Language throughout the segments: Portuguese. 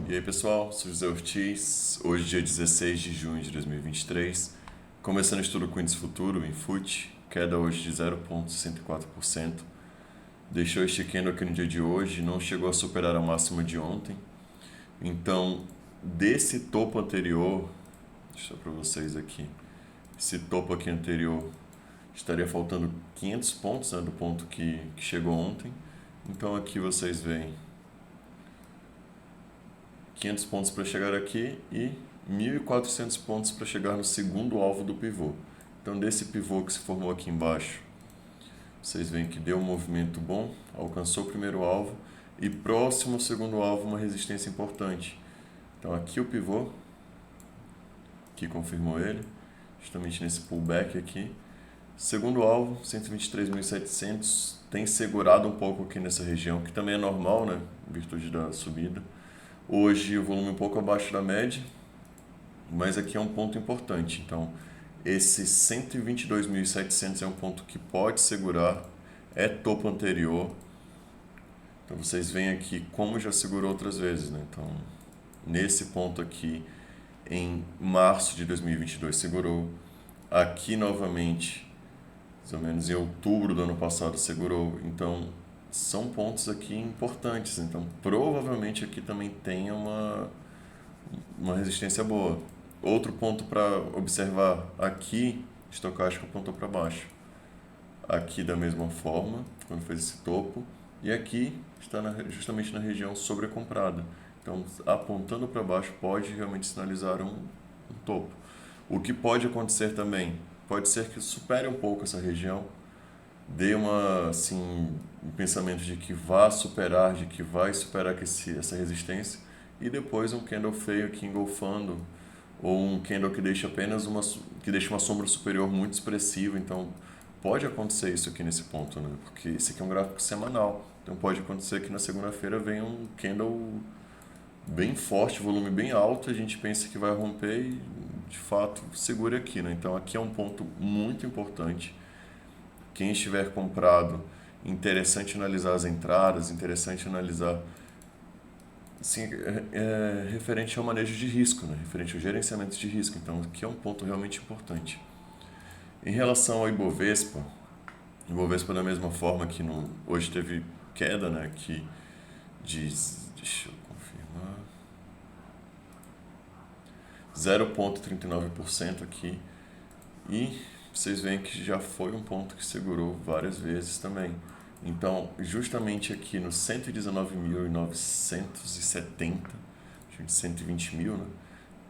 E aí pessoal, sou José Ortiz, hoje dia 16 de junho de 2023, começando o estudo com índice futuro em FUT, queda hoje de 0,64%, deixou este candle aqui no dia de hoje, não chegou a superar a máxima de ontem, então desse topo anterior, deixa eu para vocês aqui, esse topo aqui anterior estaria faltando 500 pontos, né, do ponto que chegou ontem, então aqui vocês veem 500 pontos para chegar aqui e 1.400 pontos para chegar no segundo alvo do pivô. Então, desse pivô que se formou aqui embaixo, vocês veem que deu um movimento bom, alcançou o primeiro alvo e próximo ao segundo alvo uma resistência importante. Então, aqui o pivô, que confirmou ele, justamente nesse pullback aqui. Segundo alvo, 123.700, tem segurado um pouco aqui nessa região, que também é normal, né, em virtude da subida. Hoje o volume um pouco abaixo da média, mas aqui é um ponto importante. Então, esse 122.700 é um ponto que pode segurar, é topo anterior. Então, vocês veem aqui como já segurou outras vezes, né? Então, nesse ponto aqui, em março de 2022, segurou. Aqui novamente, mais ou menos em outubro do ano passado, segurou. Então, são pontos aqui importantes, então provavelmente aqui também tem uma resistência boa. Outro ponto para observar, aqui estocástico apontou para baixo, aqui da mesma forma, quando fez esse topo, e aqui está justamente na região sobrecomprada, então apontando para baixo pode realmente sinalizar um topo. O que pode acontecer também, pode ser que supere um pouco essa região, dê um pensamento de que vai superar essa resistência e depois um candle feio aqui engolfando ou um candle que deixa uma sombra superior muito expressiva. Então pode acontecer isso aqui nesse ponto, né? Porque esse aqui é um gráfico semanal, então pode acontecer que na segunda-feira venha um candle bem forte, volume bem alto, a gente pensa que vai romper e de fato segure aqui, né? Então aqui é um ponto muito importante. Quem estiver comprado, interessante analisar as entradas, interessante analisar assim, referente ao manejo de risco, né? Referente ao gerenciamento de risco. Então, aqui é um ponto realmente importante. Em relação ao Ibovespa da mesma forma que hoje teve queda, né? Que deixa eu confirmar, 0,39% aqui. E vocês veem que já foi um ponto que segurou várias vezes também. Então, justamente aqui no 119.970, 120 mil, né?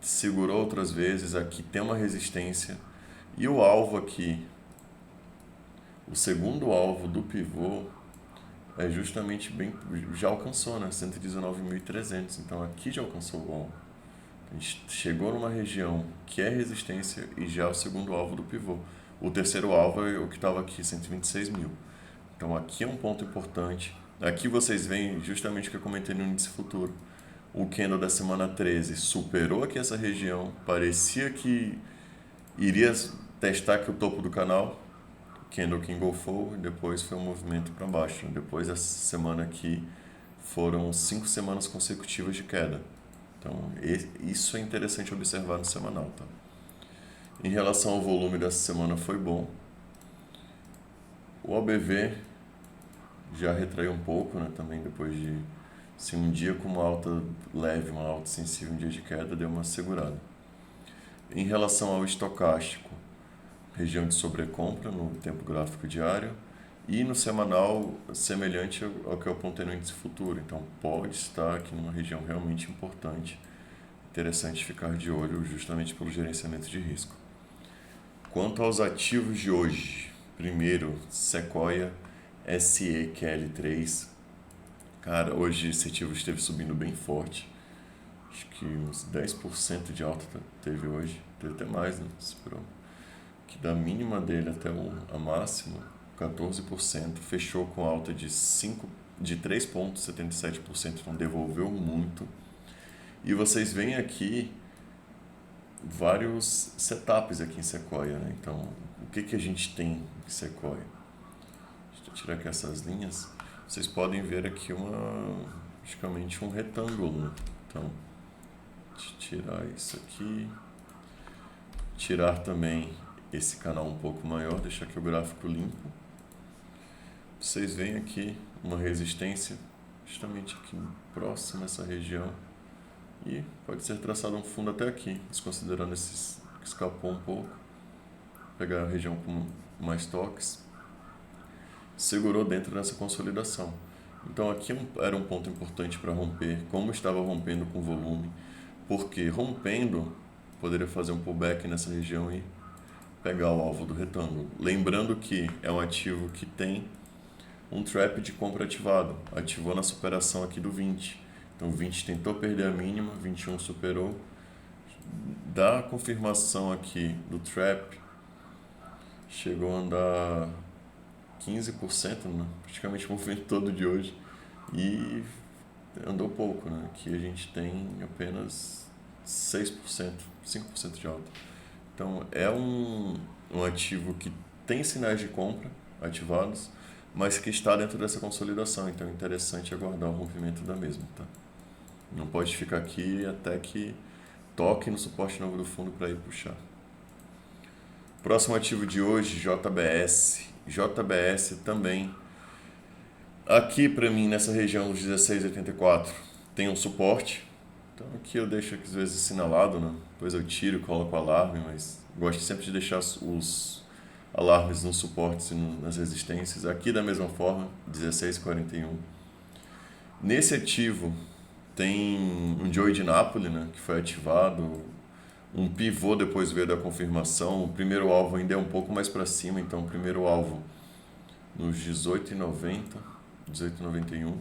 Segurou outras vezes, aqui tem uma resistência. E o alvo aqui, o segundo alvo do pivô, é justamente já alcançou, né? 119.300. Então, aqui já alcançou o alvo. A gente chegou numa região que é resistência e já é o segundo alvo do pivô. O terceiro alvo é o que estava aqui, 126 mil. Então aqui é um ponto importante. Aqui vocês veem justamente o que eu comentei no índice futuro. O candle da semana 13 superou aqui essa região, parecia que iria testar aqui o topo do canal, candle que engolfou e depois foi um movimento para baixo. Depois dessa semana aqui foram 5 semanas consecutivas de queda. Então, isso é interessante observar no semanal, tá? Em relação ao volume dessa semana foi bom. O OBV já retraiu um pouco, né? Também depois de um dia com uma alta leve, uma alta sensível, um dia de queda, deu uma segurada. Em relação ao estocástico, região de sobrecompra no tempo gráfico diário e no semanal semelhante ao que eu apontei no índice futuro. Então, pode estar aqui numa região realmente importante. Interessante ficar de olho justamente pelo gerenciamento de risco. Quanto aos ativos de hoje, primeiro, Sequoia SEQL3. Cara, hoje esse ativo esteve subindo bem forte. Acho que uns 10% de alta teve hoje. Teve até mais, né? Superou. Que da mínima dele até a máxima, 14%. Fechou com alta de 3,77%. Então devolveu muito. E vocês veem aqui vários setups aqui em Sequoia, né? Então, o que a gente tem em Sequoia? Deixa eu tirar aqui essas linhas. Vocês podem ver aqui praticamente um retângulo, né? Então, tirar isso aqui, tirar também esse canal um pouco maior, deixar aqui o gráfico limpo. Vocês veem aqui uma resistência justamente aqui próxima a essa região e pode ser traçado um fundo até aqui, desconsiderando esses que escapou um pouco, pegar a região com mais toques, segurou dentro dessa consolidação. Então aqui era um ponto importante para romper, como estava rompendo com volume, porque rompendo poderia fazer um pullback nessa região e pegar o alvo do retângulo. Lembrando que é um ativo que tem um trap de compra ativado, ativou na superação aqui do 20. Então 20 tentou perder a mínima, 21 superou. Da confirmação aqui do trap, chegou a andar 15%, né? Praticamente o movimento todo de hoje, e andou pouco, né? Aqui a gente tem apenas 6%, 5% de alta. Então é um ativo que tem sinais de compra ativados, mas que está dentro dessa consolidação, então é interessante aguardar o rompimento da mesma, tá? Não pode ficar aqui até que toque no suporte novo do fundo para ir puxar. Próximo ativo de hoje, JBS. JBS também. Aqui para mim, nessa região dos 16,84, tem um suporte. Então aqui eu deixo às vezes assinalado, né? Depois eu tiro e coloco o alarme, mas gosto sempre de deixar os alarmes nos suportes e nas resistências. Aqui da mesma forma, 16,41. Nesse ativo tem um Joy de Nápoles, né, que foi ativado, um pivô depois veio da confirmação. O primeiro alvo ainda é um pouco mais para cima, então o primeiro alvo nos 18,90, 18,91.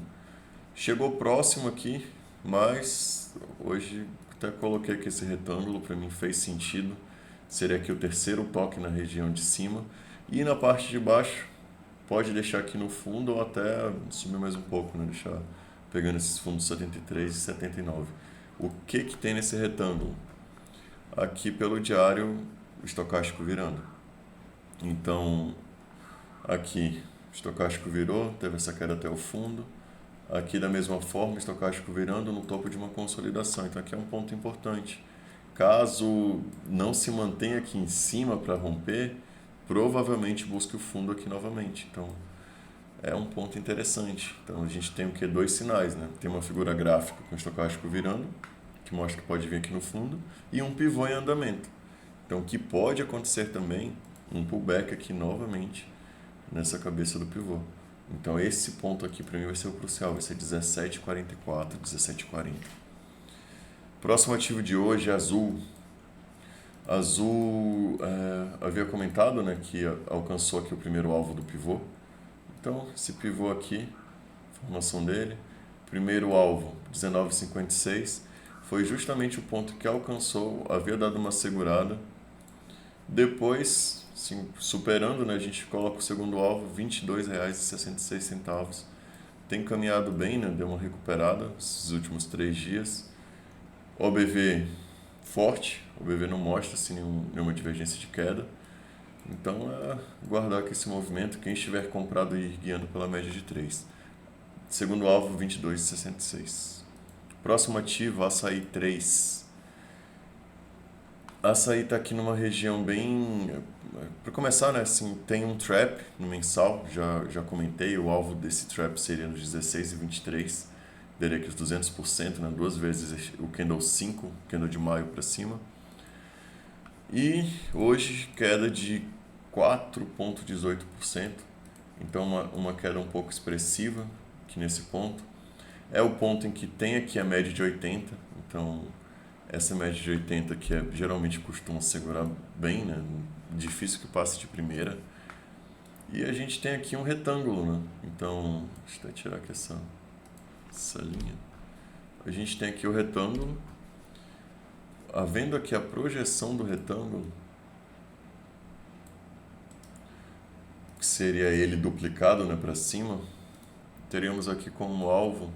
Chegou próximo aqui, mas hoje até coloquei aqui esse retângulo, para mim fez sentido. Seria aqui o terceiro toque na região de cima. E na parte de baixo, pode deixar aqui no fundo ou até subir mais um pouco, né? Deixar pegando esses fundos 73 e 79. O que tem nesse retângulo? Aqui pelo diário, o estocástico virando. Então, aqui o estocástico virou, teve essa queda até o fundo. Aqui da mesma forma, o estocástico virando no topo de uma consolidação. Então aqui é um ponto importante. Caso não se mantenha aqui em cima para romper, provavelmente busque o fundo aqui novamente. Então é um ponto interessante. Então a gente tem o que? Dois sinais, né? Tem uma figura gráfica com o estocástico virando, que mostra que pode vir aqui no fundo, e um pivô em andamento. Então o que pode acontecer também, um pullback aqui novamente nessa cabeça do pivô. Então esse ponto aqui para mim vai ser o crucial, vai ser 17,44, 17,40. Próximo ativo de hoje é Azul. Azul, havia comentado, né, que alcançou aqui o primeiro alvo do pivô. Então esse pivô aqui, formação dele, primeiro alvo 19,56, foi justamente o ponto que alcançou, havia dado uma segurada. Depois, assim, superando, né, a gente coloca o segundo alvo, R$ 22,66. Tem caminhado bem, né, deu uma recuperada esses últimos 3 dias. OBV forte, o OBV não mostra assim, nenhuma divergência de queda. Então, guardar aqui esse movimento, quem estiver comprado e ir guiando pela média de 3. Segundo alvo, 22,66. Próximo ativo, Açaí 3. Açaí está aqui numa região bem... Para começar, né, assim, tem um trap no mensal, já comentei, o alvo desse trap seria nos 16,23, daria aqui os 200%, né, 2 vezes o candle 5, candle de maio para cima. E hoje queda de 4,18%, então uma queda um pouco expressiva aqui nesse ponto. É o ponto em que tem aqui a média de 80, então essa média de 80 que geralmente costuma segurar bem, né? Difícil que passe de primeira. E a gente tem aqui um retângulo, né? Então, deixa eu até tirar aqui essa linha. A gente tem aqui o retângulo. Havendo aqui a projeção do retângulo, que seria ele duplicado, né, para cima, teríamos aqui como alvo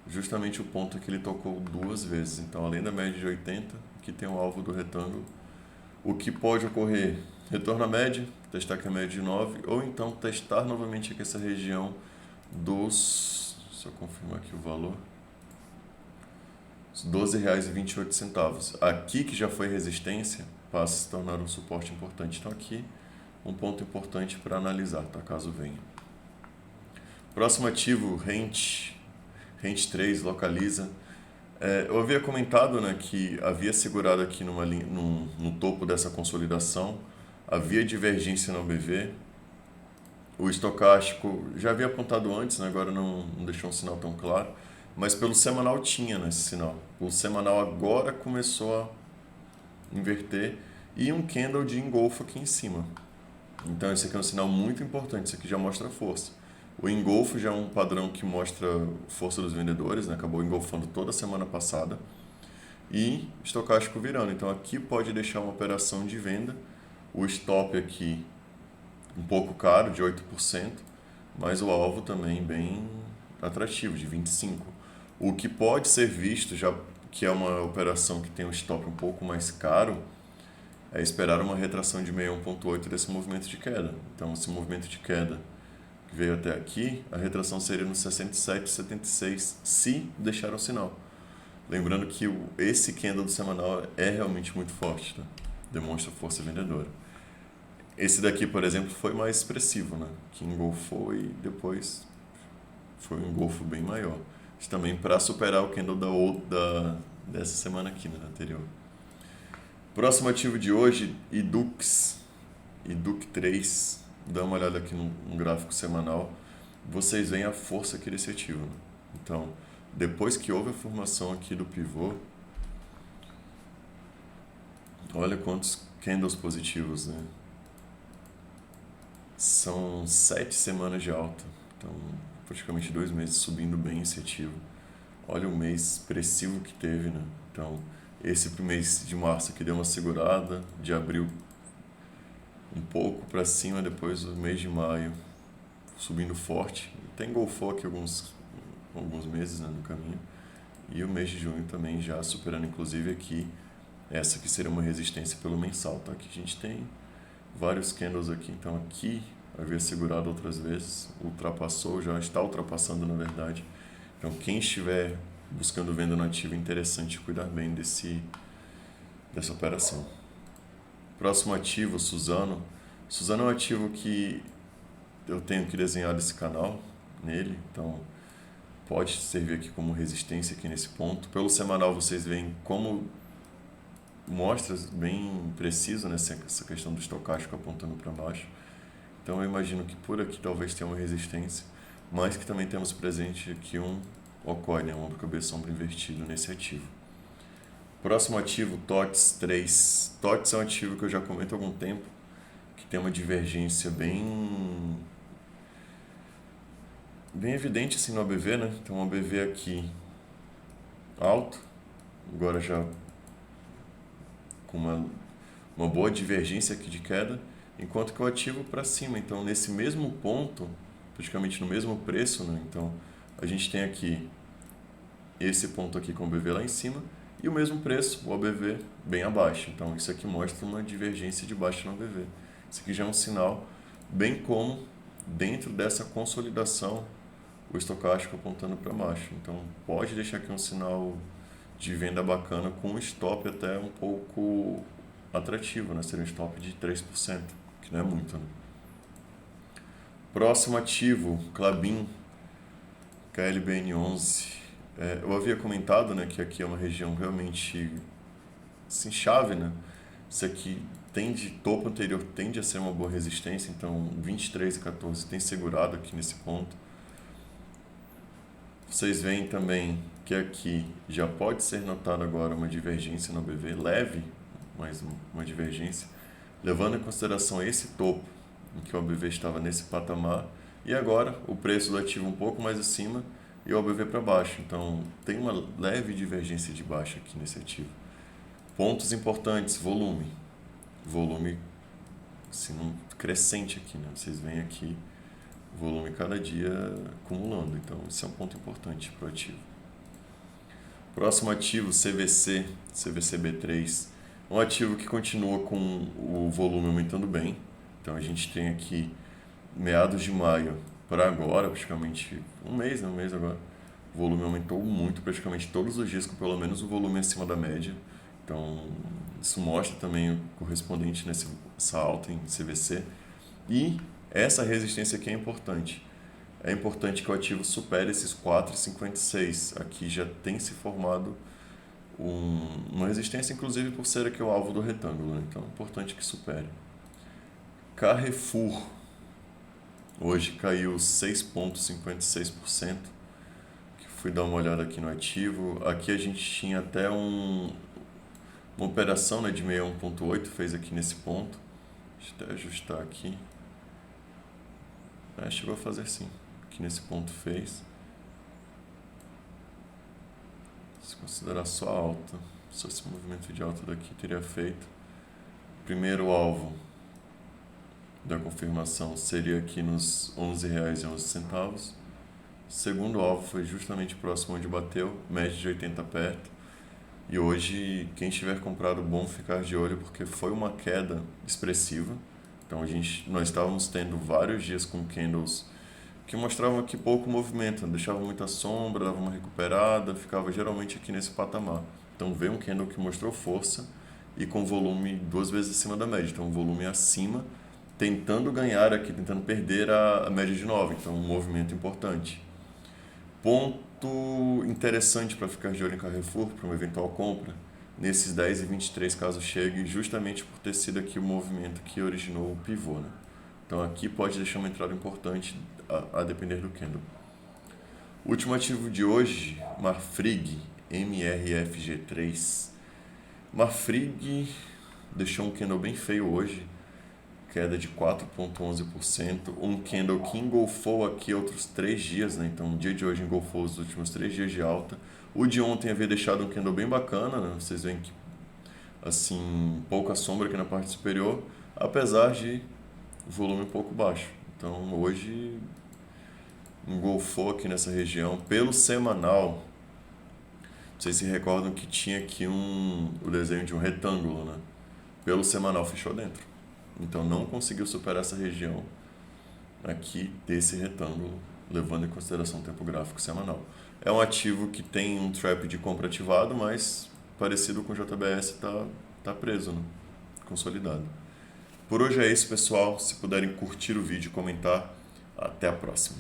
justamente o ponto que ele tocou 2 vezes. Então, além da média de 80, aqui tem o alvo do retângulo. O que pode ocorrer? Retorno à média, testar aqui a média de 9, ou então testar novamente aqui essa região dos... Deixa eu confirmar aqui o valor. R$ 12,28. Aqui que já foi resistência, passa a se tornar um suporte importante. Então aqui um ponto importante para analisar, tá? Caso venha. Próximo ativo, Rent 3, Localiza. Eu havia comentado, né, que havia segurado aqui no topo dessa consolidação, havia divergência no OBV, o estocástico já havia apontado antes, né, agora não deixou um sinal tão claro, mas pelo semanal tinha, né, esse sinal. O semanal agora começou a inverter e um candle de engolfo aqui em cima. Então esse aqui é um sinal muito importante, isso aqui já mostra força. O engolfo já é um padrão que mostra força dos vendedores, né? Acabou engolfando toda a semana passada. E estocástico virando. Então aqui pode deixar uma operação de venda. O stop aqui um pouco caro, de 8%, mas o alvo também bem atrativo, de 25%. O que pode ser visto, já que é uma operação que tem um stop um pouco mais caro, é esperar uma retração de 61,8 desse movimento de queda. Então esse movimento de queda que veio até aqui, a retração seria no 67,76 se deixar o sinal. Lembrando que esse candle do semanal é realmente muito forte, tá? Demonstra força vendedora. Esse daqui, por exemplo, foi mais expressivo, né? Que engolfou e depois foi um engolfo bem maior. Isso também para superar o candle dessa semana aqui, né? Anterior. Próximo ativo de hoje, Idux 3. Dá uma olhada aqui no gráfico semanal, vocês veem a força aqui desse ativo. Né? Então, depois que houve a formação aqui do pivô, olha quantos candles positivos, né? São 7 semanas de alta, então praticamente 2 meses subindo bem esse ativo. Olha o mês expressivo que teve, né? Então, esse mês de março aqui deu uma segurada, de abril um pouco para cima, depois o mês de maio subindo forte, até engolfou aqui alguns meses, né, no caminho, e o mês de junho também já superando inclusive aqui, essa aqui seria uma resistência pelo mensal, tá? Aqui a gente tem vários candles aqui, então aqui havia segurado outras vezes, ultrapassou, já está ultrapassando na verdade, então quem estiver buscando venda no ativo, é interessante cuidar bem dessa operação. Próximo ativo, Suzano. Suzano é um ativo que eu tenho que desenhar esse canal nele, então pode servir aqui como resistência aqui nesse ponto. Pelo semanal vocês veem como mostra bem preciso, né, essa questão do estocástico apontando para baixo. Então eu imagino que por aqui talvez tenha uma resistência, mas que também temos presente aqui um OCOI, né, um ombro cabeça sombra invertido nesse ativo. Próximo ativo, TOTS 3. TOTS é um ativo que eu já comento há algum tempo, que tem uma divergência bem evidente assim no ABV, né? Então o ABV aqui alto, agora já com uma boa divergência aqui de queda, enquanto que o ativo para cima. Então nesse mesmo ponto, praticamente no mesmo preço, né? Então a gente tem aqui esse ponto aqui com o ABV lá em cima, e o mesmo preço, o ABV, bem abaixo. Então, isso aqui mostra uma divergência de baixo no ABV. Isso aqui já é um sinal, bem como dentro dessa consolidação, o estocástico apontando para baixo. Então, pode deixar aqui um sinal de venda bacana com um stop até um pouco atrativo, né? Seria um stop de 3%, que não é muito, né? Próximo ativo, Klabin, KLBN11. Eu havia comentado, né, que aqui é uma região realmente assim, chave, né? Isso aqui topo anterior tende a ser uma boa resistência, então 23,14 tem segurado aqui nesse ponto. Vocês veem também que aqui já pode ser notado agora uma divergência no ABV, leve, mas uma divergência, levando em consideração esse topo, em que o ABV estava nesse patamar, e agora o preço do ativo um pouco mais acima, e o ABV para baixo. Então, tem uma leve divergência de baixa aqui nesse ativo. Pontos importantes, volume. Volume assim, crescente aqui, né? Vocês veem aqui volume cada dia acumulando. Então, esse é um ponto importante para o ativo. Próximo ativo, CVCB3. Um ativo que continua com o volume aumentando bem. Então, a gente tem aqui meados de maio para agora, praticamente um mês agora, O volume aumentou muito, praticamente todos os dias, com pelo menos o volume acima da média. Então, isso mostra também o correspondente nessa alta em CVC. E essa resistência aqui é importante. É importante que o ativo supere esses 4,56. Aqui já tem se formado uma resistência, inclusive por ser aqui o alvo do retângulo, né? Então é importante que supere. Carrefour hoje caiu 6,56%. Fui dar uma olhada aqui no ativo. Aqui a gente tinha até uma operação, né, de 61,8, fez aqui nesse ponto. Deixa eu até ajustar aqui. Chegou a fazer sim. Aqui nesse ponto fez. Se considerar só alta, só esse movimento de alta daqui teria feito. Primeiro alvo da confirmação seria aqui nos R$ 11,11. Segundo alvo foi justamente próximo onde bateu, média de 80 perto. E hoje, quem tiver comprado, bom ficar de olho, porque foi uma queda expressiva. Então nós estávamos tendo vários dias com candles que mostravam aqui pouco movimento, deixava muita sombra, dava uma recuperada, ficava geralmente aqui nesse patamar. Então veio um candle que mostrou força e com volume 2 vezes acima da média. Então um volume acima, tentando ganhar aqui, tentando perder a média de 9. Então um movimento importante. Ponto interessante para ficar de olho em Carrefour, para uma eventual compra, nesses 10,23 caso chegue, justamente por ter sido aqui o movimento que originou o pivô, né? Então aqui pode deixar uma entrada importante a depender do candle. Último ativo de hoje, Marfrig, MRFG3. Marfrig deixou um candle bem feio hoje, queda de 4,11%, um candle que engolfou aqui outros 3 dias, né? Então o dia de hoje engolfou os últimos 3 dias de alta. O de ontem havia deixado um candle bem bacana, né? Vocês veem que assim, pouca sombra aqui na parte superior, apesar de volume um pouco baixo. Então hoje engolfou aqui nessa região. Pelo semanal, vocês se recordam que tinha aqui o desenho de um retângulo, né? Pelo semanal fechou dentro. Então não conseguiu superar essa região aqui desse retângulo, levando em consideração o tempo gráfico semanal. É um ativo que tem um trap de compra ativado, mas parecido com o JBS tá preso, né? Consolidado. Por hoje é isso, pessoal. Se puderem curtir o vídeo e comentar, até a próxima.